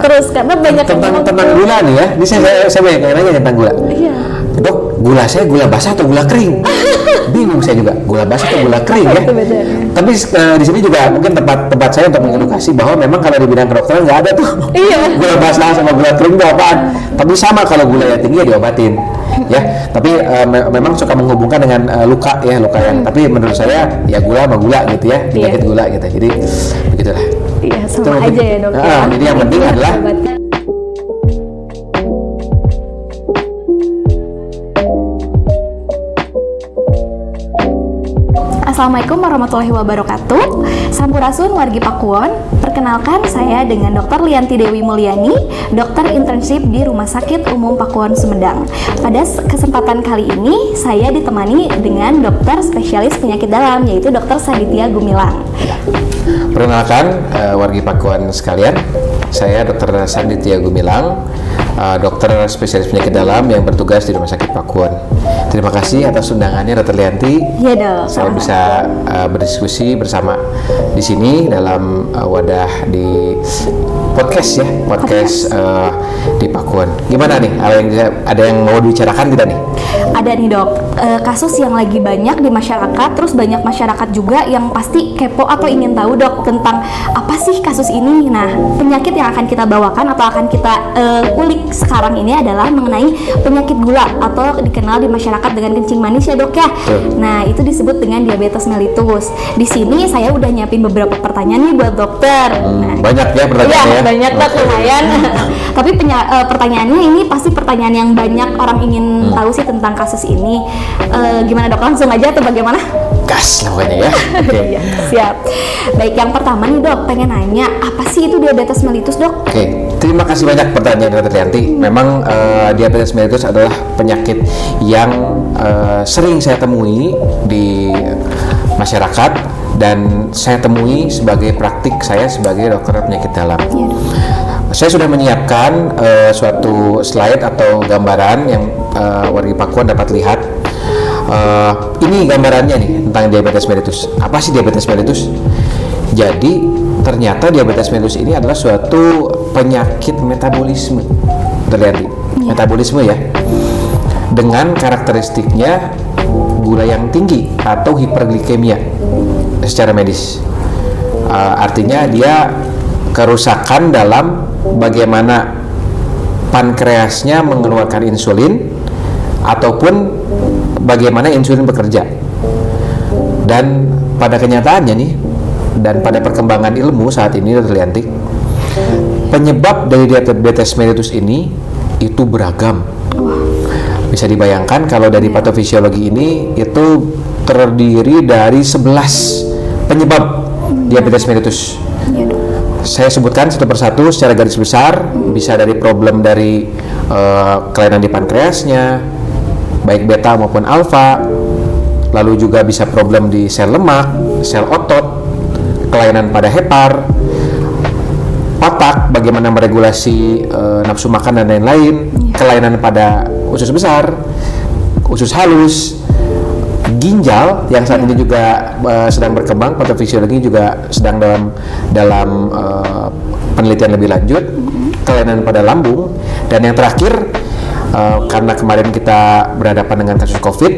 Terus karena banyak tentang gula nih ya. Ini saya banyak yang nanya tentang gula. Iya. Dok, gula saya gula basah atau gula kering? Bingung saya juga, gula basah atau gula kering ya. Tapi di sini juga mungkin tempat saya untuk mengedukasi bahwa memang kalau di bidang kedokteran nggak ada tuh gula basah sama gula kering itu apaan. Tapi sama kalau gula yang tinggi ya diobatin. Ya, tapi memang suka menghubungkan dengan luka yang. Tapi menurut saya ya gula sama gula gitu ya, penyakit gula gitu. Jadi begitulah. Iya, sama aja ya dok. Jadi yang penting adalah Assalamualaikum warahmatullahi wabarakatuh. Sampurasun wargi Pakuwon. Perkenalkan, saya dengan Dr. Lianti Dewi Mulyani, dokter internship di Rumah Sakit Umum Pakuwon Sumedang. Pada kesempatan kali ini, saya ditemani dengan dokter spesialis penyakit dalam, yaitu Dr. Saditya Gumilang. Perkenalkan, wargi Pakuwon sekalian, saya Dr. Saditya Gumilang, dokter spesialis penyakit dalam yang bertugas di Rumah Sakit Pakuwon. Terima kasih atas undangannya, Dr. Lianti. Iya dok. Saya bisa berdiskusi bersama di sini dalam wadah di podcast ya, podcast di Pakuwon. Gimana nih? Ada yang mau dibicarakan tidak nih? Ada nih dok, kasus yang lagi banyak di masyarakat, terus banyak masyarakat juga yang pasti kepo atau ingin tahu dok tentang apa sih kasus ini. Nah, penyakit yang akan kita bawakan atau akan kita ulik sekarang ini adalah mengenai penyakit gula atau dikenal di masyarakat dengan kencing manis ya dok ya. Nah, itu disebut dengan diabetes mellitus. Di sini saya udah nyiapin beberapa pertanyaan nih buat dokter. Banyak ya pertanyaannya. Iya, banyak dok, lumayan. Tapi pertanyaannya ini pasti pertanyaan yang banyak orang ingin tahu sih tentang kasus ini. Gimana dok, langsung aja atau bagaimana? Gas lah pokoknya ya. Iya, siap. Baik, yang pertama nih dok, pengen nanya apa sih itu diabetes mellitus dok? Oke, terima kasih banyak pertanyaan Dr. Lianti. Memang diabetes mellitus adalah penyakit yang sering saya temui di masyarakat dan saya temui sebagai praktik saya sebagai dokter penyakit dalam. Iya dok. Saya sudah menyiapkan suatu slide atau gambaran yang wargi Pakuwon dapat lihat. Ini gambarannya nih tentang diabetes mellitus. Apa sih diabetes mellitus? Jadi ternyata diabetes mellitus ini adalah suatu penyakit metabolisme, terjadi metabolisme ya, dengan karakteristiknya gula yang tinggi atau hiperglikemia secara medis. Artinya dia kerusakan dalam bagaimana pankreasnya mengeluarkan insulin ataupun bagaimana insulin bekerja. Dan pada kenyataannya nih, dan pada perkembangan ilmu saat ini Dr. Lianti, penyebab dari diabetes mellitus ini itu beragam. Bisa dibayangkan kalau dari patofisiologi ini itu terdiri dari 11 penyebab diabetes mellitus. Saya sebutkan satu persatu secara garis besar. Bisa dari problem dari kelainan di pankreasnya, baik beta maupun alfa, lalu juga bisa problem di sel lemak, sel otot, kelainan pada hepar, otak, bagaimana meregulasi nafsu makan dan lain-lain, kelainan pada usus besar, usus halus, ginjal yang saat ini juga sedang berkembang, patofisiologi juga sedang dalam penelitian lebih lanjut, kelainan pada lambung, dan yang terakhir karena kemarin kita berhadapan dengan kasus COVID,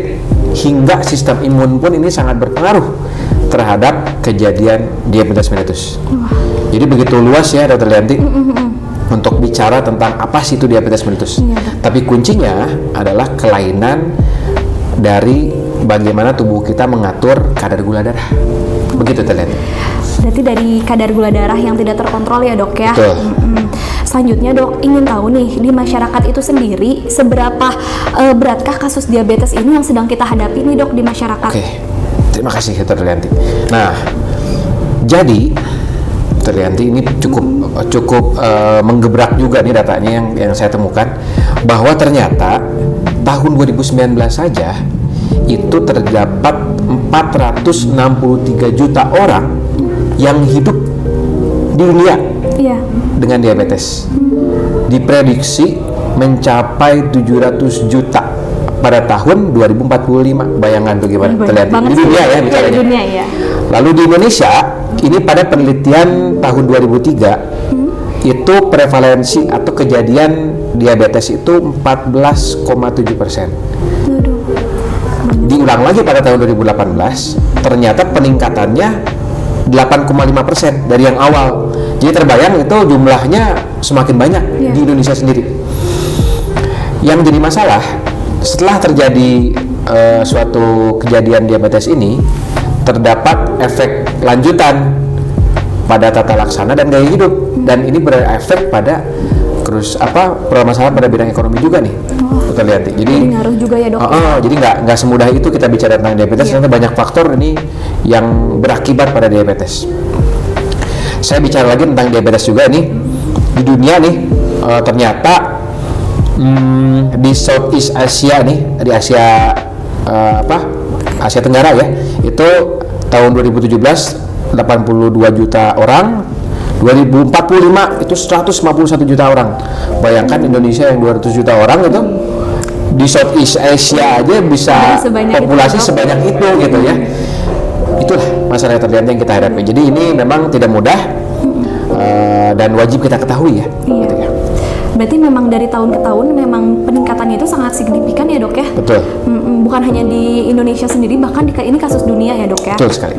hingga sistem imun pun ini sangat berpengaruh terhadap kejadian diabetes mellitus. Jadi begitu luas ya Dr. Lianti untuk bicara tentang apa sih itu diabetes mellitus. Tapi kuncinya adalah kelainan dari bagaimana tubuh kita mengatur kadar gula darah. Begitu Dr. Lianti. Berarti dari kadar gula darah yang tidak terkontrol ya dok ya. Betul. Selanjutnya dok, ingin tahu nih di masyarakat itu sendiri seberapa beratkah kasus diabetes ini yang sedang kita hadapi nih dok di masyarakat? Oke, terima kasih Dr. Lianti. Nah, jadi Dr. Lianti ini cukup menggebrak juga nih datanya yang saya temukan, bahwa ternyata tahun 2019 saja itu terdapat 463 juta orang yang hidup di dunia dengan diabetes. Diprediksi mencapai 700 juta pada tahun 2045. Bayangkan bagaimana terlihat di dunia ya bicaranya. Lalu di Indonesia ini pada penelitian tahun 2003 itu prevalensi atau kejadian diabetes itu 14,7%. Aduh. Diulang lagi pada tahun 2018, ternyata peningkatannya 8,5% dari yang awal. Jadi terbayang itu jumlahnya semakin banyak di Indonesia sendiri. Yang jadi masalah setelah terjadi suatu kejadian diabetes ini, terdapat efek lanjutan pada tata laksana dan gaya hidup, dan ini berefek pada permasalahan pada bidang ekonomi juga nih. Kita lihat nih. Jadi ngaruh juga ya dok. Jadi nggak semudah itu kita bicara tentang diabetes. Ternyata banyak faktor ini yang berakibat pada diabetes. Saya bicara lagi tentang diabetes juga nih di dunia nih. Ternyata di Southeast Asia nih, di Asia Asia Tenggara ya, itu tahun 2017 82 juta orang, 2045 itu 151 juta orang. Bayangkan Indonesia yang 200 juta orang itu di Southeast Asia aja bisa populasi sebanyak itu gitu ya. Itulah masalah terlihat yang kita hadapi. Jadi ini memang tidak mudah dan wajib kita ketahui ya. Iya. Gitu ya. Berarti memang dari tahun ke tahun memang peningkatannya itu sangat signifikan ya dok ya? Betul. Bukan hanya di Indonesia sendiri, bahkan ini kasus dunia ya dok ya? Betul sekali.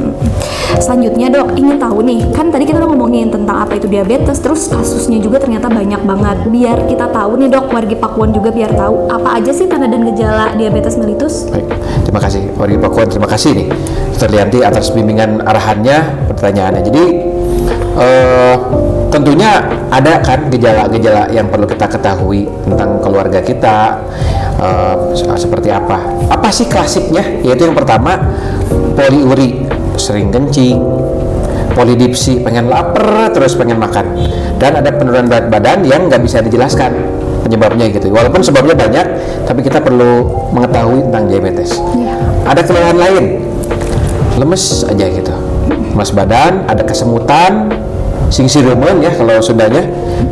Selanjutnya dok, ingin tahu nih, kan tadi kita udah ngomongin tentang apa itu diabetes, terus kasusnya juga ternyata banyak banget. Biar kita tahu nih dok, wargi Pakuan juga biar tahu apa aja sih tanda dan gejala diabetes mellitus. Baik, terima kasih wargi Pakuan, terima kasih nih Terlianti atas bimbingan arahannya, pertanyaannya. Jadi tentunya ada kan gejala-gejala yang perlu kita ketahui tentang keluarga kita, seperti apa. Apa sih klasiknya? Yaitu yang pertama, poliuri, sering kencing, polidipsi, pengen lapar terus pengen makan, dan ada penurunan berat badan yang nggak bisa dijelaskan penyebabnya gitu. Walaupun sebabnya banyak, tapi kita perlu mengetahui tentang diabetes. Ada keluhan lain, lemes aja gitu, lemas badan, ada kesemutan, singsirumen ya kalau sundanya,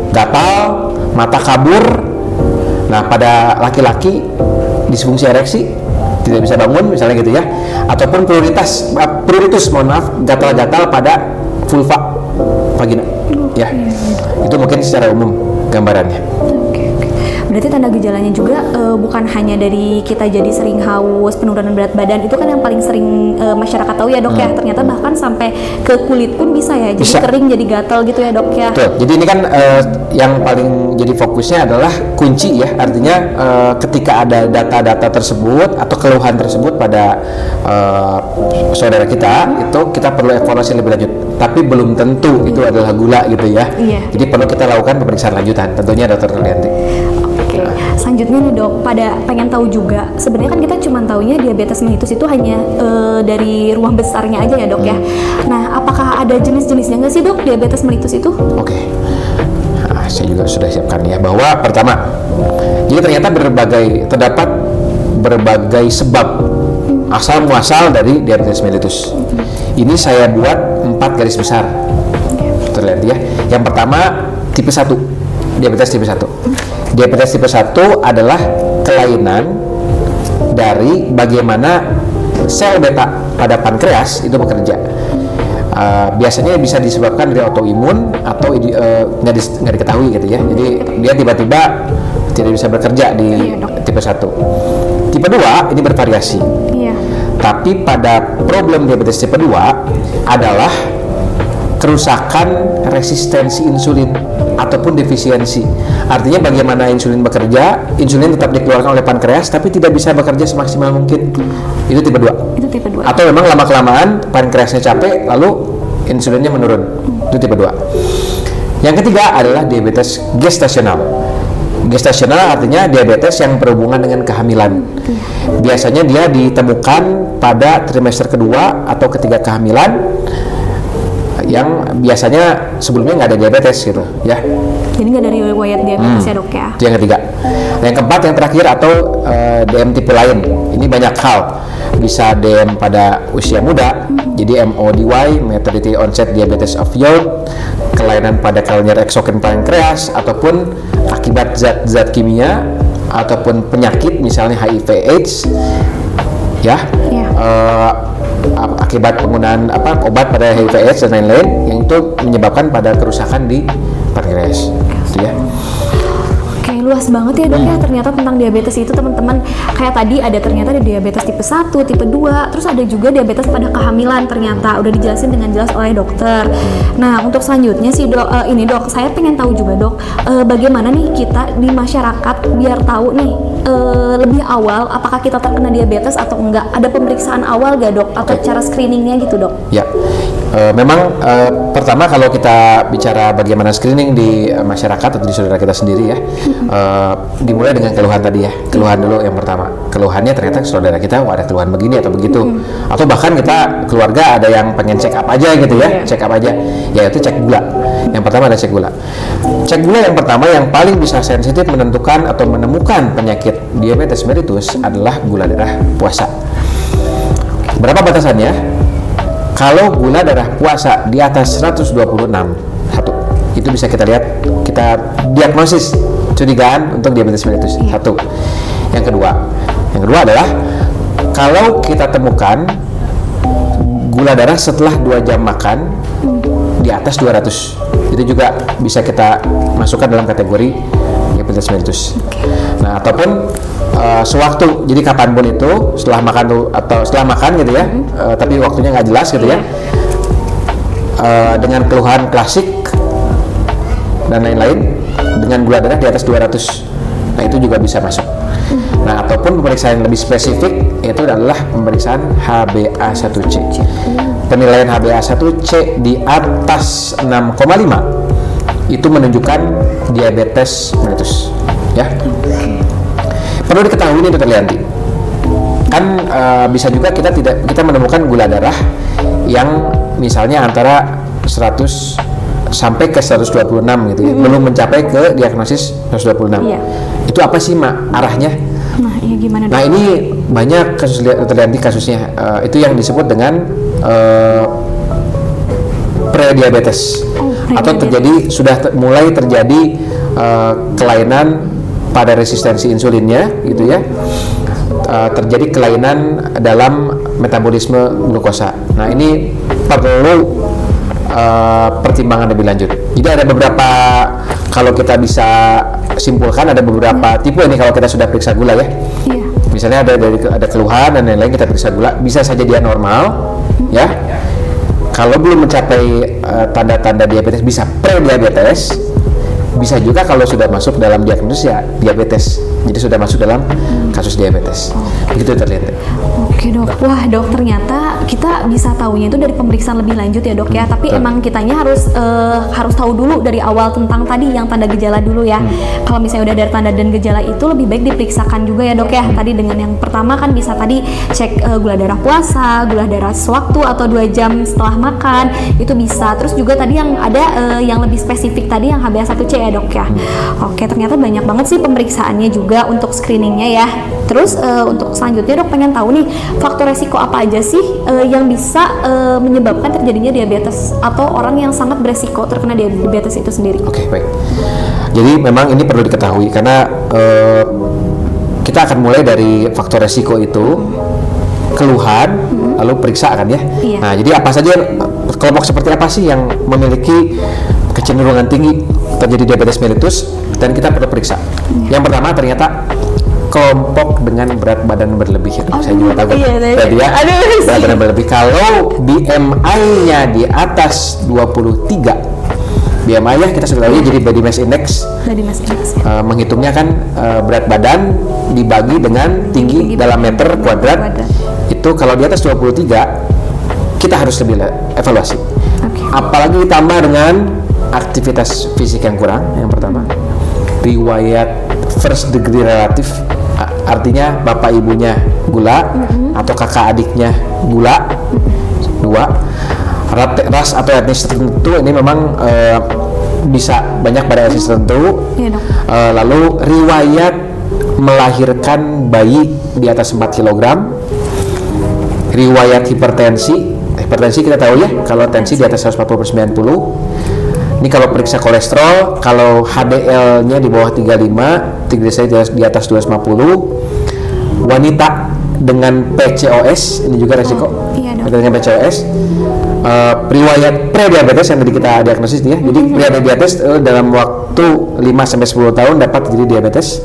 gatal, mata kabur. Nah pada laki-laki disfungsi ereksi, tidak bisa bangun misalnya gitu ya, ataupun pruritus, mohon maaf, gatal-gatal pada vulva vagina ya. Itu mungkin secara umum gambarannya. Berarti tanda gejalanya juga bukan hanya dari kita jadi sering haus, penurunan berat badan, itu kan yang paling sering masyarakat tahu ya dok ya. Ternyata bahkan sampai ke kulit pun bisa ya, jadi kering, jadi gatal gitu ya dok ya. Betul. Jadi ini kan yang paling jadi fokusnya adalah kunci ya, artinya ketika ada data-data tersebut atau keluhan tersebut pada saudara kita, itu kita perlu evaluasi lebih lanjut. Tapi belum tentu itu adalah gula gitu ya. Jadi perlu kita lakukan pemeriksaan lanjutan, tentunya Dr. Terlianti. Selanjutnya nih dok, pada pengen tahu juga, sebenarnya kan kita cuma taunya diabetes mellitus itu hanya dari ruang besarnya aja ya dok ya. Nah, apakah ada jenis-jenisnya nggak sih dok diabetes mellitus itu? Oke. Nah, saya juga sudah siapkan ya, bahwa pertama, jadi ternyata terdapat berbagai sebab asal muasal dari diabetes mellitus. Ini saya buat 4 garis besar. Terlihat ya. Yang pertama, tipe 1, diabetes tipe 1. Diabetes tipe 1 adalah kelainan dari bagaimana sel beta pada pankreas itu bekerja. Biasanya bisa disebabkan dari autoimun atau nggak diketahui gitu ya. Jadi dia tiba-tiba tidak bisa bekerja di tipe 1. Tipe 2 ini bervariasi. Tapi pada problem diabetes tipe 2 adalah kerusakan resistensi insulin ataupun defisiensi. Artinya bagaimana insulin bekerja, insulin tetap dikeluarkan oleh pankreas tapi tidak bisa bekerja semaksimal mungkin. Itu tipe 2. Itu tipe 2. Atau memang lama-kelamaan pankreasnya capek lalu insulinnya menurun. Itu tipe 2. Yang ketiga adalah diabetes gestasional. Gestasional artinya diabetes yang berhubungan dengan kehamilan. Biasanya dia ditemukan pada trimester kedua atau ketiga kehamilan, yang biasanya sebelumnya nggak ada diabetes gitu ya. Jadi nggak ada riwayat diabetes ya dok ya. Itu yang ketiga. Nah, yang keempat, yang terakhir atau DM tipe lain. Ini banyak hal. Bisa DM pada usia muda, jadi MODY, maternity onset diabetes of youth, kelainan pada kelainan eksogen pankreas, ataupun akibat zat-zat kimia ataupun penyakit misalnya HIV/AIDS ya. akibat penggunaan obat pada HIV/AIDS dan lain-lain yang itu menyebabkan pada kerusakan di pankreas, gitu ya. Oke, luas banget ya dok ya ternyata tentang diabetes itu teman-teman. Kayak tadi ternyata ada diabetes tipe 1, tipe 2, terus ada juga diabetes pada kehamilan ternyata udah dijelasin dengan jelas oleh dokter. Nah, untuk selanjutnya sih dok, dok, saya pengen tahu juga dok, bagaimana nih kita di masyarakat biar tahu nih lebih awal apakah kita terkena diabetes atau enggak. Ada pemeriksaan awal gak dok atau cara screeningnya gitu dok? Ya, memang pertama kalau kita bicara bagaimana screening di masyarakat atau di saudara kita sendiri ya, dimulai dengan keluhan tadi ya. Keluhan dulu yang pertama. Keluhannya ternyata saudara kita ada keluhan begini atau begitu, atau bahkan kita keluarga ada yang pengen check up aja gitu ya, check up aja, yaitu cek gula. Yang pertama ada cek gula. Cek gula yang pertama yang paling bisa sensitif menentukan atau menemukan penyakit diabetes mellitus adalah gula darah puasa. Berapa batasannya? Kalau gula darah puasa di atas 126, itu bisa kita lihat, kita diagnosis curigaan untuk diabetes mellitus. Satu. Yang kedua adalah kalau kita temukan gula darah setelah 2 jam makan di atas 200, itu juga bisa kita masukkan dalam kategori diabetes mellitus. Nah, ataupun sewaktu, jadi kapanpun itu setelah makan atau setelah makan gitu ya, tapi waktunya nggak jelas gitu ya, dengan keluhan klasik dan lain-lain dengan gula darah di atas 200, nah itu juga bisa masuk. Nah, ataupun pemeriksaan yang lebih spesifik itu adalah pemeriksaan HbA1c. Penilaian HbA1c di atas 6,5 itu menunjukkan diabetes mellitus ya. Perlu diketahui nih Dr. Lianti, kan bisa juga kita menemukan gula darah yang misalnya antara 100 sampai ke 126 gitu ya, belum mencapai ke diagnosis 126. Itu apa sih arahnya? Nah, iya gimana dok? Nah, ini banyak kasus terjadi kasusnya, itu yang disebut dengan prediabetes, atau sudah mulai terjadi kelainan pada resistensi insulinnya gitu ya, terjadi kelainan dalam metabolisme glukosa. Nah, ini perlu pertimbangan lebih lanjut. Jadi ada beberapa, kalau kita bisa simpulkan ada beberapa tipe ini kalau kita sudah periksa gula ya. Misalnya ada keluhan dan lain-lain, kita periksa gula, bisa saja dia normal ya. Kalau belum mencapai tanda-tanda diabetes bisa prediabetes, bisa juga kalau sudah masuk dalam diagnosis ya diabetes. Jadi sudah masuk dalam kasus diabetes. Begitu terlihat. Oke dok, wah dok ternyata kita bisa tahunya itu dari pemeriksaan lebih lanjut ya dok ya. Tapi emang kitanya harus tahu dulu dari awal tentang tadi yang tanda gejala dulu ya. Kalau misalnya udah ada tanda dan gejala itu lebih baik diperiksakan juga ya dok ya. Tadi dengan yang pertama kan bisa tadi cek gula darah puasa, gula darah sewaktu atau 2 jam setelah makan itu bisa. Terus juga tadi yang ada yang lebih spesifik tadi yang HbA1c ya dok ya. Oke, ternyata banyak banget sih pemeriksaannya juga untuk screeningnya ya. Terus untuk selanjutnya dok pengen tahu nih faktor resiko apa aja sih yang bisa menyebabkan terjadinya diabetes atau orang yang sangat beresiko terkena diabetes itu sendiri. Oke, baik. Jadi memang ini perlu diketahui karena kita akan mulai dari faktor resiko itu, keluhan, lalu periksa kan ya. Nah, jadi apa saja kelompok seperti apa sih yang memiliki kecenderungan tinggi terjadi diabetes mellitus dan kita perlu periksa. Yang pertama ternyata kelompok dengan berat badan berlebih ya. Saya juga tahu tadi ya, berat badan berlebih. Kalau BMI-nya di atas 23, BMI ya kita sudah tahu jadi body mass index. Menghitungnya kan berat badan dibagi dengan tinggi dalam meter kuadrat. Itu kalau di atas 23 kita harus lebih evaluasi. Apalagi ditambah dengan aktivitas fisik yang kurang, yang pertama. Riwayat first degree relatif, artinya bapak ibunya gula atau kakak adiknya gula. 2, ras atau etnis tertentu, ini memang bisa banyak pada etnis tertentu. Lalu riwayat melahirkan bayi di atas 4 kg, riwayat hipertensi kita tahu ya, kalau tensi di atas 140/90. Ini kalau periksa kolesterol, kalau HDL-nya di bawah 35, triglyceride di atas 250. Wanita dengan PCOS, ini juga resiko. Iya dok. Dengan PCOS, riwayat prediabetes yang tadi kita diagnosis ya. Jadi prediabetes dalam waktu 5-10 tahun dapat terjadi diabetes,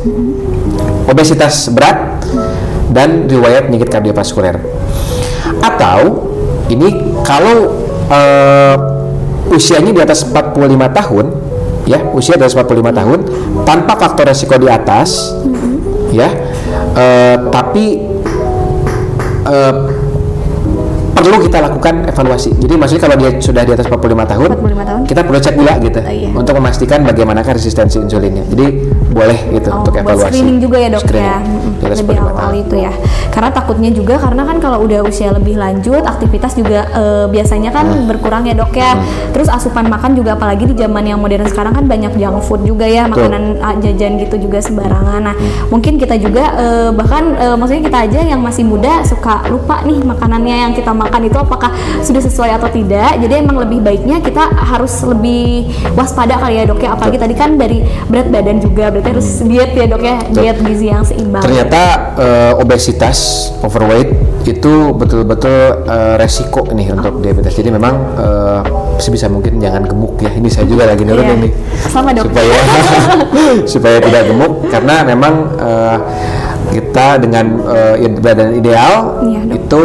obesitas berat, dan riwayat penyakit kardiovaskuler. Atau ini kalau usianya di atas 45 tahun, ya, usia di atas 45 tahun tanpa faktor resiko di atas, ya, tapi perlu kita lakukan evaluasi. Jadi maksudnya kalau dia sudah di atas 45 tahun, 45 tahun. kita perlu cek gula gitu, Iya. untuk memastikan bagaimanakah resistensi insulinnya. Jadi boleh gitu untuk buat evaluasi. screening juga ya dok Screening. ya. Di atas Lebih 45 awal tahun. itu ya. Karena takutnya juga karena kan kalau udah usia lebih lanjut, aktivitas juga biasanya kan berkurang ya dok ya. Terus asupan makan juga apalagi di zaman yang modern sekarang kan banyak junk food juga ya, Betul. makanan jajan gitu juga sembarangan. Nah, mungkin kita juga bahkan maksudnya kita aja yang masih muda suka lupa nih makanannya yang kita makan itu apakah sudah sesuai atau tidak. Jadi emang lebih baiknya kita harus lebih waspada kali ya dok ya. Apalagi tadi kan dari berat badan juga, berarti harus diet ya dok ya, diet gizi yang seimbang. Ternyata obesitas, overweight itu betul-betul resiko nih untuk diabetes. Jadi memang sebisa mungkin jangan gemuk ya. Ini saya juga lagi nurunin Iya. nih. Sama dok. Supaya supaya tidak gemuk, karena memang kita dengan badan ideal Iya, dok. itu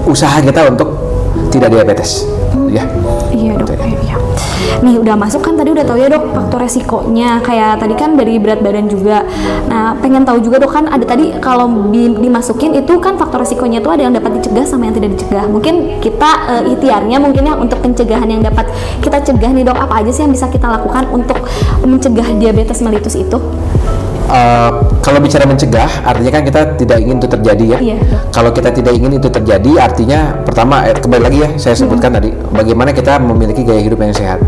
usaha kita untuk tidak diabetes, ya. Iya dok, Gitu ya. iya. Nih udah masuk kan tadi udah tahu ya dok faktor resikonya kayak tadi kan dari berat badan juga. Nah pengen tahu juga dok kan ada tadi kalau dimasukin itu kan faktor resikonya itu ada yang dapat dicegah sama yang tidak dicegah. Mungkin kita ikhtiarnya mungkin ya untuk pencegahan yang dapat kita cegah nih dok, apa aja sih yang bisa kita lakukan untuk mencegah diabetes mellitus itu? Kalau bicara mencegah, artinya kan kita tidak ingin itu terjadi ya. Iya. Kalau kita tidak ingin itu terjadi, artinya pertama kembali lagi ya, saya sebutkan tadi, bagaimana kita memiliki gaya hidup yang sehat.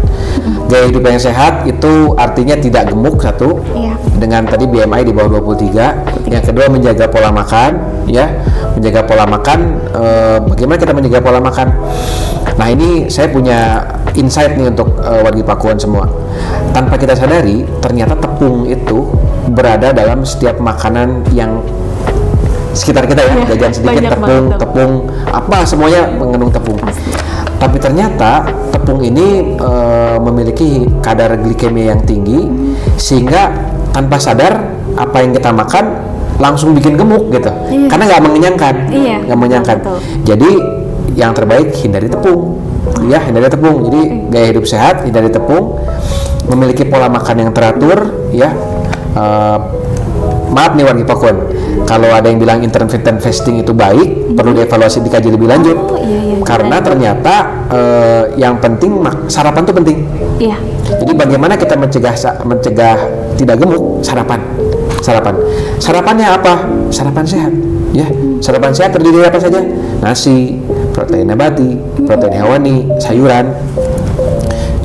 Gaya hidup yang sehat itu artinya tidak gemuk satu, Iya. dengan tadi BMI di bawah 23. Yang kedua menjaga pola makan, ya, menjaga pola makan. Bagaimana kita menjaga pola makan? Nah ini saya punya insight nih untuk wargi Pakuan semua. Tanpa kita sadari, ternyata tepung itu berada dalam setiap makanan yang sekitar kita ya, Iya, jajan sedikit banyak tepung, banget, tepung, apa semuanya mengandung tepung. Tapi ternyata tepung ini memiliki kadar glikemia yang tinggi, sehingga tanpa sadar apa yang kita makan langsung bikin gemuk gitu, Iya. karena nggak mengenyangkan, Iya, nggak mengenyangkan. betul. Jadi yang terbaik hindari tepung, ya hindari tepung. Jadi gaya hidup sehat, hindari tepung, memiliki pola makan yang teratur, ya. Maaf nih wargi Pakuan, kalau ada yang bilang intermittent fasting itu baik, perlu dievaluasi, dikaji lebih lanjut. Oh, iya, Karena ternyata yang penting sarapan itu penting. Iya. Jadi bagaimana kita mencegah tidak gemuk? Sarapannya apa? Sarapan sehat, ya. Sarapan sehat terdiri dari apa saja? Nasi, protein nabati, protein hewani, sayuran.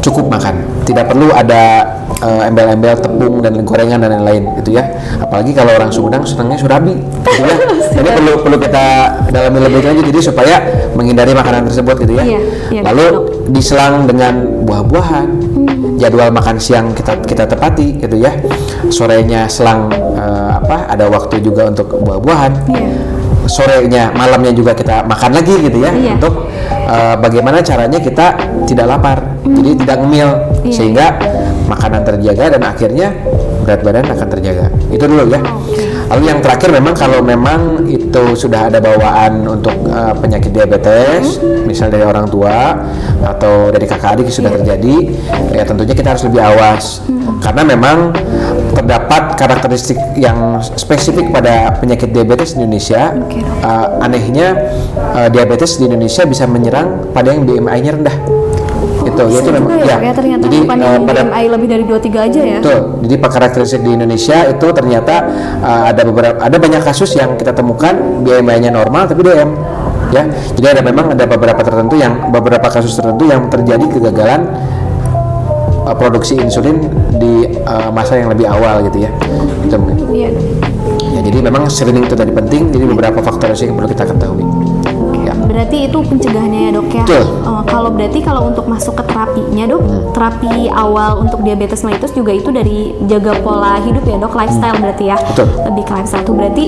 Cukup makan, tidak perlu ada embel-embel tepung dan gorengan dan lain-lain gitu ya. Apalagi kalau orang Sumedang senangnya surabi gitu ya. Ini perlu kita dalami lebih lanjut, jadi supaya menghindari makanan tersebut gitu ya. Iya, Lalu betul. diselang dengan buah-buahan. Jadwal makan siang kita tepati gitu ya. Sorenya selang ada waktu juga untuk buah-buahan. Iya. Sorenya, malamnya juga kita makan lagi gitu ya. Iya. Untuk bagaimana caranya kita tidak lapar, jadi tidak ngemil, Iya. sehingga makanan terjaga dan akhirnya berat badan akan terjaga. Itu dulu ya. Lalu yang terakhir, memang kalau memang itu sudah ada bawaan untuk penyakit diabetes, misal dari orang tua atau dari kakak adik sudah terjadi, ya tentunya kita harus lebih awas, karena memang terdapat karakteristik yang spesifik pada penyakit diabetes di Indonesia. Oke, dok. Anehnya diabetes di Indonesia bisa menyerang pada yang BMI-nya rendah. Itu Bisa itu memang juga ya, ternyata jadi bukan yang pada BMI lebih dari 23 aja ya. betul. Jadi karakteristik di Indonesia itu ternyata ada banyak kasus yang kita temukan BMI-nya normal tapi DM, ya. Jadi memang ada beberapa kasus tertentu yang terjadi kegagalan produksi insulin di masa yang lebih awal gitu ya. Itu mungkin. Iya. Ya, jadi memang screening itu tadi penting. Jadi beberapa faktor resiko yang perlu kita ketahui. Ya. Berarti itu pencegahannya ya dok ya. Betul. Oh, kalau berarti kalau untuk masuk ke terapinya dok, terapi awal untuk diabetes mellitus juga itu dari jaga pola hidup ya dok, lifestyle berarti ya. Betul. Lebih ke lifestyle tuh berarti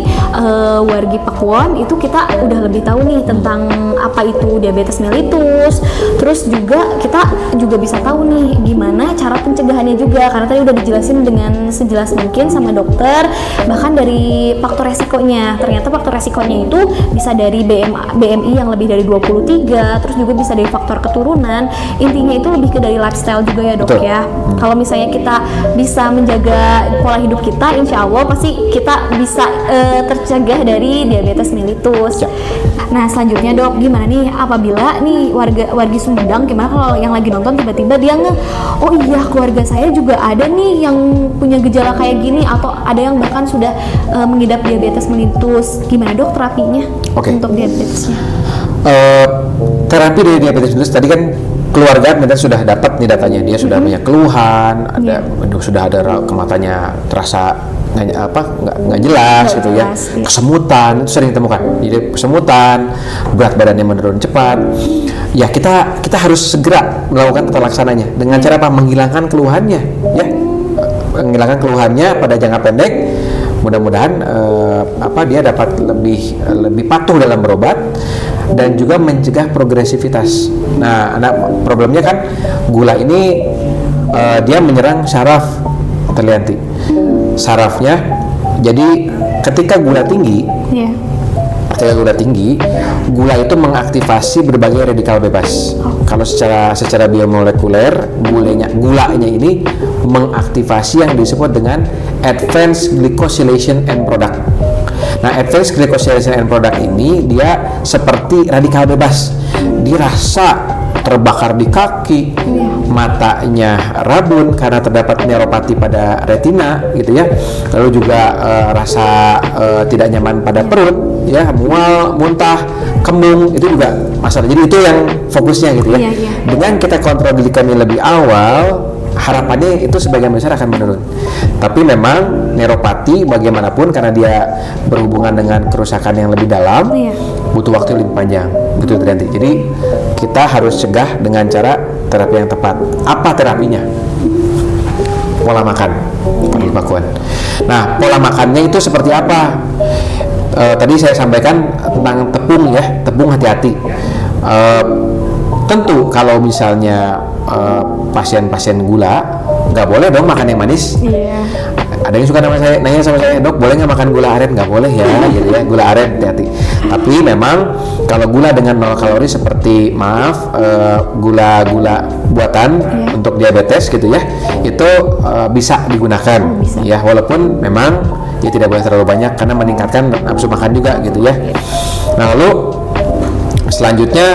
wargi Pakuwon itu kita udah lebih tahu nih tentang apa itu diabetes mellitus. Terus juga kita juga bisa tahu nih gimana cara pencegahannya juga, karena tadi udah dijelasin dengan sejelas mungkin sama dokter, bahkan dari faktor resikonya. Ternyata faktor resikonya itu bisa dari BMI yang lebih dari 23, terus juga bisa dari faktor keturunan. Intinya itu lebih ke dari lifestyle juga ya dok. Betul. Ya. Kalau misalnya kita bisa menjaga pola hidup kita, insya Allah pasti kita bisa tercegah dari diabetes mellitus. Ya. Nah selanjutnya dok, gimana nih apabila nih wargi Sumedang, gimana kalau yang lagi nonton tiba-tiba dia oh iya keluarga saya juga ada nih yang punya gejala kayak gini, atau ada yang bahkan sudah mengidap diabetes mellitus, gimana dok terapinya untuk diabetesnya? Terapi dari diabetes mellitus tadi kan keluarga kita sudah dapat nih datanya, dia sudah punya keluhan, sudah ada matanya terasa nggak jelas gitu ya, kesemutan itu sering ditemukan, jadi kesemutan, berat badannya menurun cepat, ya kita harus segera melakukan tata laksananya dengan cara apa? Menghilangkan keluhannya, ya, menghilangkan keluhannya pada jangka pendek. Mudah-mudahan dia dapat lebih patuh dalam berobat dan juga mencegah progresivitas. Nah, problemnya kan gula ini dia menyerang saraf, Terlianti. Sarafnya, jadi ketika gula tinggi, gula itu mengaktifasi berbagai radikal bebas. Kalau secara biomolekuler, gulanya ini mengaktifasi yang disebut dengan advanced glycosylation end product. Nah, advanced glycosylation end product ini dia seperti radikal bebas. Dirasa terbakar di kaki, matanya rabun karena terdapat neuropati pada retina, gitu ya. Lalu juga rasa tidak nyaman pada perut, ya, mual, muntah, kembung, itu juga masalah. Jadi itu yang fokusnya gitu ya. Dengan kita kontrol glikemi lebih awal, harapannya itu sebagian besar akan menurun. Tapi memang neuropati bagaimanapun karena dia berhubungan dengan kerusakan yang lebih dalam, butuh waktu lebih panjang, gitu Terlianti. Jadi kita harus cegah dengan cara terapi yang tepat. Apa terapinya? Pola makan, Pakuwon. Nah, pola makannya itu seperti apa? Tadi saya sampaikan tentang tepung ya, tepung hati-hati. Tentu kalau misalnya pasien-pasien gula nggak boleh dong makan yang manis. Ada yang suka nanya sama saya, dok boleh nggak makan gula aren? Nggak boleh ya, gitu ya, gula aren hati-hati. Tapi memang kalau gula dengan 0 kalori seperti gula-gula buatan untuk diabetes gitu ya, itu bisa digunakan. Ya, walaupun memang ya tidak boleh terlalu banyak karena meningkatkan nafsu makan juga gitu ya. Nah, lalu selanjutnya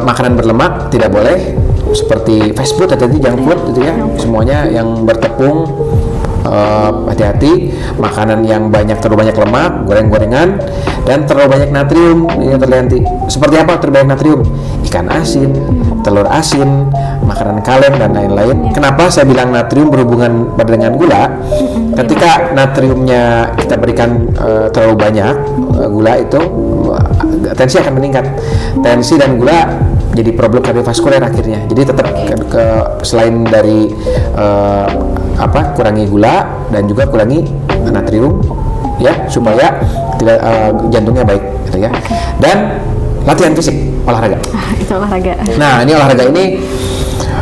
makanan berlemak tidak boleh, seperti fast food atau junk food gitu ya, semuanya yang bertepung. Hati-hati, makanan yang terlalu banyak lemak, goreng-gorengan, dan terlalu banyak natrium. Ini Terlianti. Seperti apa terlalu banyak natrium? Ikan asin, telur asin, makanan kaleng dan lain-lain. Kenapa saya bilang natrium berhubungan dengan gula? Ketika natriumnya kita berikan terlalu banyak, gula itu tensi akan meningkat. Tensi dan gula jadi problem kardiovaskuler akhirnya. Jadi tetap selain dari kurangi gula dan juga kurangi natrium ya, supaya tidak jantungnya baik gitu ya. Dan latihan fisik, olahraga. Itu olahraga. Nah, ini olahraga ini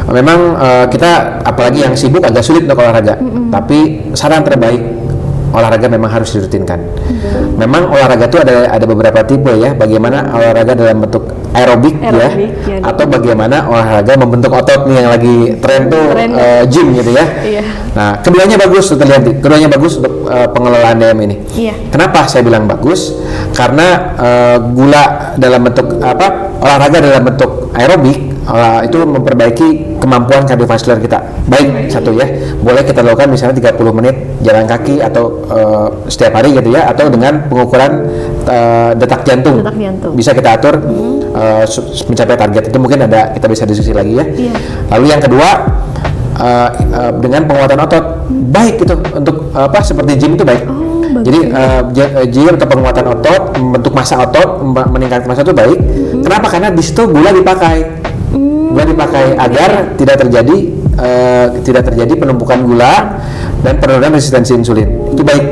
memang kita apalagi yang sibuk agak sulit untuk olahraga. Tapi saran terbaik, olahraga memang harus dirutinkan. Memang olahraga itu ada beberapa tipe ya. Bagaimana olahraga dalam bentuk aerobik ya, atau bagaimana olahraga membentuk otot nih yang lagi tren tuh gym gitu ya. Nah, keduanya bagus Terlianti. Keduanya bagus untuk pengelolaan DM ini. Kenapa saya bilang bagus? Karena gula dalam bentuk olahraga dalam bentuk aerobik itu memperbaiki kemampuan kardiovaskular kita. Baik, satu ya, boleh kita lakukan misalnya 30 menit jalan kaki atau setiap hari gitu ya, atau dengan pengukuran detak jantung. Bisa kita atur mencapai target itu, mungkin kita bisa diskusi lagi ya. Lalu yang kedua, dengan penguatan otot, baik itu untuk seperti gym itu baik. Jadi gym atau penguatan otot, membentuk massa otot, meningkatkan massa itu baik. Kenapa? Karena di situ gula dipakai. Gula dipakai agar tidak terjadi penumpukan gula dan penurunan resistensi insulin. Itu baik.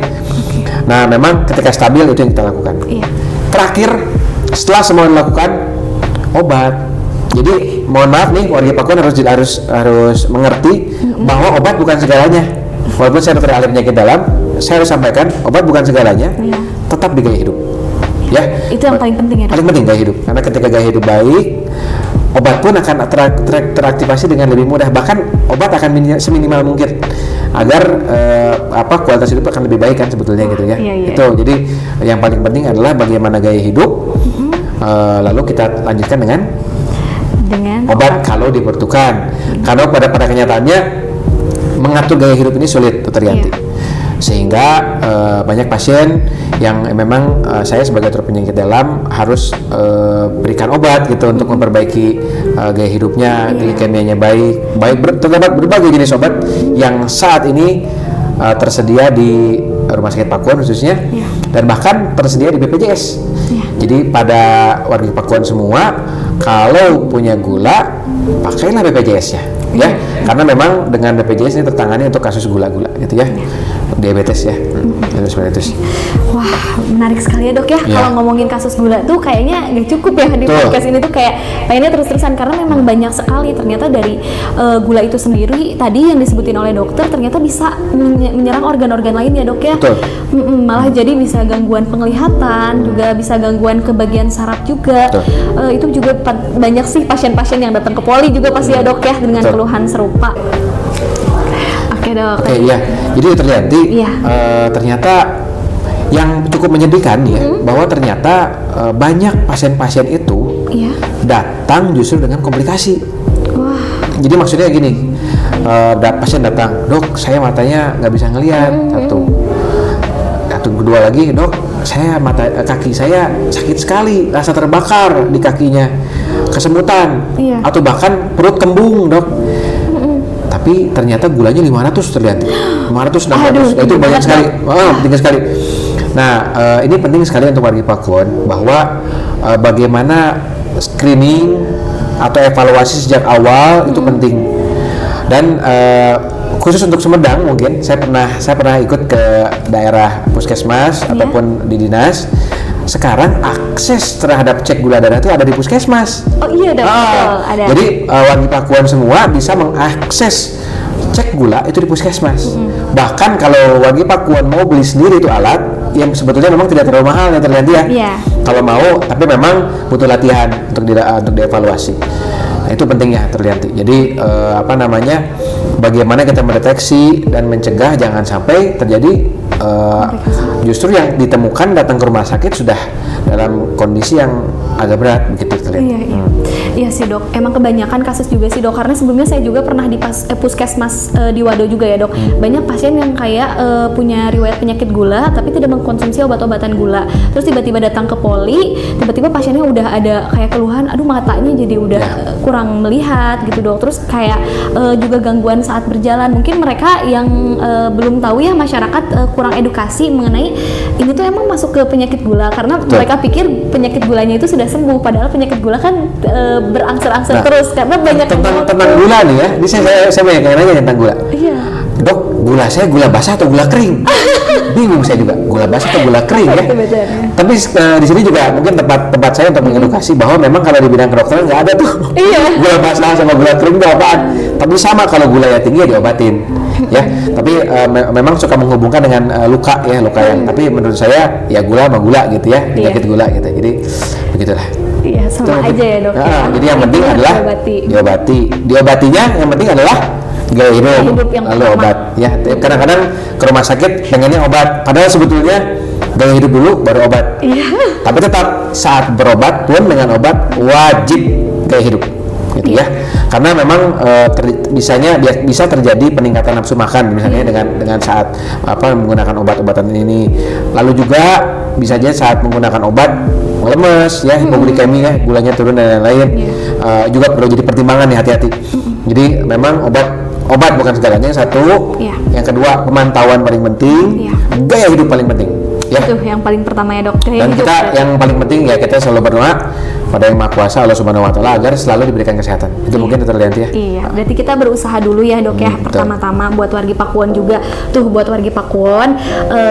Nah, memang ketika stabil itu yang kita lakukan. Iya. Terakhir, setelah semua dilakukan, obat. Jadi mohon maaf nih, warga Pakuan harus mengerti bahwa obat bukan segalanya. Walaupun saya dokter ahli penyakit dalam, saya harus sampaikan obat bukan segalanya. Iya. Tetap di gaya hidup. Ya. Itu yang paling penting ya, Dok. Paling penting gaya hidup. Karena ketika gaya hidup baik, obat pun akan teraktivasi dengan lebih mudah. Bahkan obat akan seminimal mungkin agar kualitas hidup akan lebih baik kan sebetulnya gitu ya. Iya. Itu jadi yang paling penting adalah bagaimana gaya hidup. Lalu kita lanjutkan dengan obat kalau dibutuhkan. Karena pada kenyataannya mengatur gaya hidup ini sulit, Dr. Yanti. Sehingga banyak pasien yang memang saya sebagai dokter penyakit dalam harus berikan obat gitu untuk memperbaiki gaya hidupnya, glikemianya baik. Terdapat berbagai jenis obat yang saat ini tersedia di Rumah Sakit Pakuan khususnya, dan bahkan tersedia di BPJS. Jadi pada warga Pakuan semua, kalau punya gula, pakailah BPJS-nya, ya. Karena memang dengan BPJS ini tertangani untuk kasus gula-gula, gitu ya, diabetes ya, diabetes. Wah, menarik sekali ya, Dok ya. Kalau ngomongin kasus gula tuh kayaknya nggak cukup ya di podcast ini tuh, kayak pengennya terus-terusan karena memang banyak sekali ternyata dari gula itu sendiri tadi yang disebutin oleh dokter ternyata bisa menyerang organ-organ lain ya, Dok ya. Malah jadi bisa gangguan penglihatan, juga bisa gangguan ke bagian saraf juga. Itu juga banyak sih pasien-pasien yang datang ke poli juga pasti ya, Dok ya, dengan keluhan serupa. Oke, Dok. Oke, iya. Jadi ternyata yang cukup menyedihkan ya, bahwa ternyata banyak pasien-pasien itu datang justru dengan komplikasi. Jadi maksudnya gini, pasien datang, Dok, saya matanya nggak bisa ngelihat, satu. Kedua lagi, Dok, kaki saya sakit sekali, rasa terbakar di kakinya, kesemutan, atau bahkan perut kembung, Dok. Tapi ternyata gulanya 500 terlihat, 500, 600, itu banyak sekali, penting sekali. Nah, ini penting sekali untuk warga Pakuan bahwa bagaimana screening atau evaluasi sejak awal itu penting. Dan khusus untuk Sumedang mungkin saya pernah ikut ke daerah puskesmas ataupun di dinas. Sekarang akses terhadap cek gula darah itu ada di puskesmas. Oh iya, Dok. Ada. Jadi warga Pakuan semua bisa mengakses cek gula itu di puskesmas. Bahkan kalau warga Pakuan mau beli sendiri itu alat yang sebetulnya memang tidak terlalu mahal ya terlihat ya. Kalau mau, tapi memang butuh latihan untuk dievaluasi. Nah, itu pentingnya terlihat. Jadi bagaimana kita mendeteksi dan mencegah jangan sampai terjadi justru yang ditemukan datang ke rumah sakit sudah dalam kondisi yang agak berat begitu terlihat. Iya sih, Dok. Emang kebanyakan kasus juga sih, Dok. Karena sebelumnya saya juga pernah di puskesmas di Wado juga ya, Dok. Banyak pasien yang kayak punya riwayat penyakit gula tapi tidak mengkonsumsi obat-obatan gula. Terus tiba-tiba datang ke poli, tiba-tiba pasiennya udah ada kayak keluhan, aduh matanya jadi udah kurang melihat gitu, Dok. Terus kayak juga gangguan saat berjalan. Mungkin mereka yang belum tahu ya, masyarakat kurang edukasi mengenai ini tuh emang masuk ke penyakit gula karena mereka pikir penyakit gulanya itu sudah sembuh, padahal penyakit gula kan berangsur-angsur terus karena banyak tentang gula nih ya. Ini saya banyak yang nanya tentang gula. Dok, gula saya gula basah atau gula kering? Bingung saya juga, gula basah atau gula kering ya. Tapi di sini juga mungkin tempat saya untuk mengedukasi bahwa memang kalau di bidang kedokteran nggak ada tuh gula basah sama gula kering itu apaan. Tapi sama, kalau gulanya tinggi ya diobatin ya. Tapi memang suka menghubungkan dengan luka yang tapi menurut saya ya gula sama gula gitu ya, penyakit gula gitu. Jadi begitulah. Iya, sama aja ya, Dok. Jadi yang penting adalah diobati. Diobatinya yang penting adalah gaya hidup yang lalu obat ya. Kadang-kadang ke rumah sakit pengennya obat, padahal sebetulnya gaya hidup dulu baru obat. Tapi tetap saat berobat pun dengan obat wajib gaya hidup gitu ya. Karena memang bisa terjadi peningkatan nafsu makan misalnya dengan saat menggunakan obat-obatan ini. Lalu juga bisa aja saat menggunakan obat lemes ya, hipoglikemi ya, gulanya turun dan lain-lain. Juga perlu jadi pertimbangan nih, hati-hati. Jadi memang obat bukan segalanya, satu. Yang kedua, pemantauan paling penting, gaya hidup paling penting ya. Itu yang paling pertama ya, Dok. Dan kita yang paling penting ya, kita selalu berdoa pada Yang Maha Kuasa Allah Subhanahu wa taala agar selalu diberikan kesehatan. Itu mungkin Dr. Lianti ya. Iya, berarti kita berusaha dulu ya dok ya. Pertama-tama buat wargi Pakuwon juga. Tuh buat wargi Pakuwon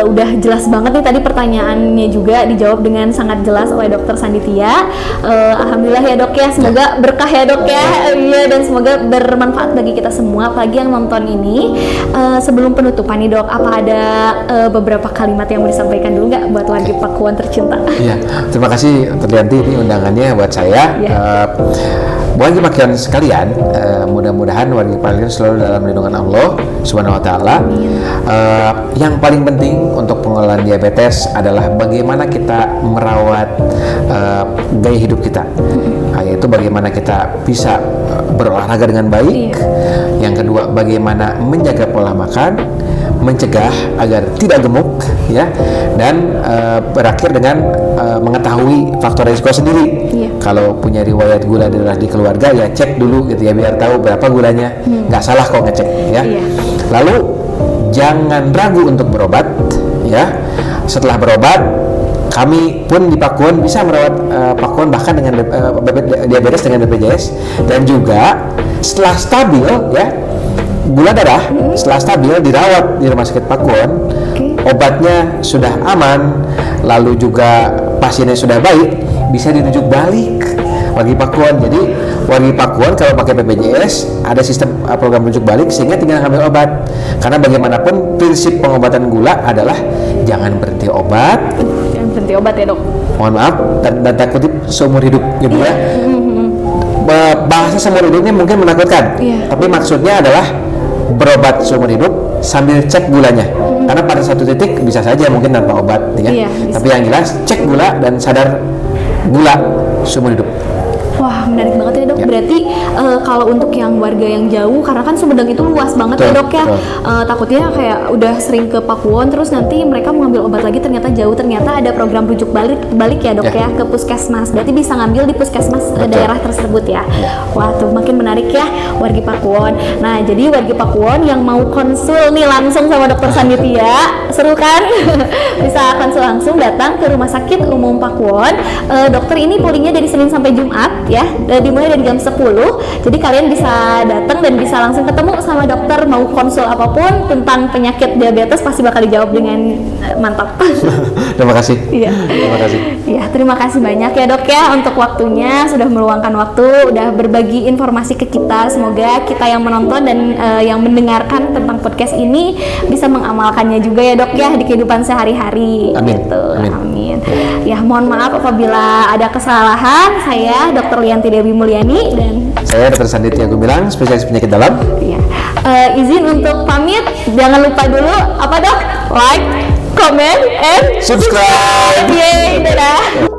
udah jelas banget nih tadi pertanyaannya juga dijawab dengan sangat jelas oleh Dokter Sanditya. Alhamdulillah ya dok ya. Semoga berkah ya dok ya. Iya, dan semoga bermanfaat bagi kita semua. Apalagi yang nonton ini. Sebelum penutupan nih dok, apa ada beberapa kalimat yang mau disampaikan dulu nggak buat wargi Pakuwon tercinta? Iya, terima kasih Dr. Lianti ini undangannya buat saya. Wargi Pakuwon sekalian, mudah-mudahan wargi Pakuwon selalu dalam lindungan Allah Subhanahu wa taala. Yang paling penting untuk pengelolaan diabetes adalah bagaimana kita merawat gaya hidup kita. Yaitu bagaimana kita bisa berolahraga dengan baik. Yang kedua, bagaimana menjaga pola makan, mencegah agar tidak gemuk ya, dan berakhir dengan mengetahui faktor risiko sendiri. Kalau punya riwayat gula darah di keluarga ya cek dulu gitu ya biar tahu berapa gulanya. Nggak salah kok ngecek ya. Lalu jangan ragu untuk berobat ya. Setelah berobat kami pun di Pakuwon bisa merawat Pakuwon bahkan dengan diabetes dengan BPJS, dan juga setelah stabil ya gula darah, setelah stabil dirawat di Rumah Sakit Pakuwon, obatnya sudah aman, lalu juga pasiennya sudah baik, bisa dirujuk balik wargi Pakuwon. Jadi wargi Pakuwon kalau pakai BPJS ada sistem program rujuk balik sehingga tinggal ngambil obat. Karena bagaimanapun prinsip pengobatan gula adalah jangan berhenti obat. Jangan berhenti obat ya dok. Mohon maaf, tanda kutip seumur hidup gitu ya. Bahasa seumur hidupnya mungkin menakutkan, tapi maksudnya adalah berobat seumur hidup sambil cek gulanya. Karena pada satu titik bisa saja mungkin tanpa obat ya. Tapi yang jelas cek gula dan sadar gula seumur hidup. Wah, menarik banget ya dok. Berarti kalau untuk yang warga yang jauh, karena kan Sumedang itu luas banget ya dok ya. Takutnya kayak udah sering ke Pakuwon, terus nanti mereka mau ngambil obat lagi ternyata jauh. Ternyata ada program rujuk balik ya dok ya ke puskesmas. Berarti bisa ngambil di puskesmas daerah tersebut ya. Wah, tuh makin menarik ya wargi Pakuwon. Nah, jadi wargi Pakuwon yang mau konsul nih langsung sama Dokter Sanditya, seru kan? Bisa konsul langsung datang ke Rumah Sakit Umum Pakuwon. Dokter ini pollingnya dari Senin sampai Jumat ya, dimulai dari jam 10. Jadi kalian bisa datang dan bisa langsung ketemu sama dokter, mau konsul apapun tentang penyakit diabetes pasti bakal dijawab dengan mantap. Terima kasih. Iya. Terima kasih. Iya, terima kasih banyak ya dok ya untuk waktunya, sudah meluangkan waktu, udah berbagi informasi ke kita. Semoga kita yang menonton dan yang mendengarkan tentang podcast ini bisa mengamalkannya juga ya dok ya di kehidupan sehari-hari. Amin. Gitu. Amin. Amin. Ya, mohon maaf apabila ada kesalahan. Saya Dr. Lianti Dewi Mulyani dan saya Dr. Sanditya Gumilang, spesialis penyakit dalam. ya, izin untuk pamit. Jangan lupa dulu apa dok? Like, comment, and Subscribe. Yeay, dadah.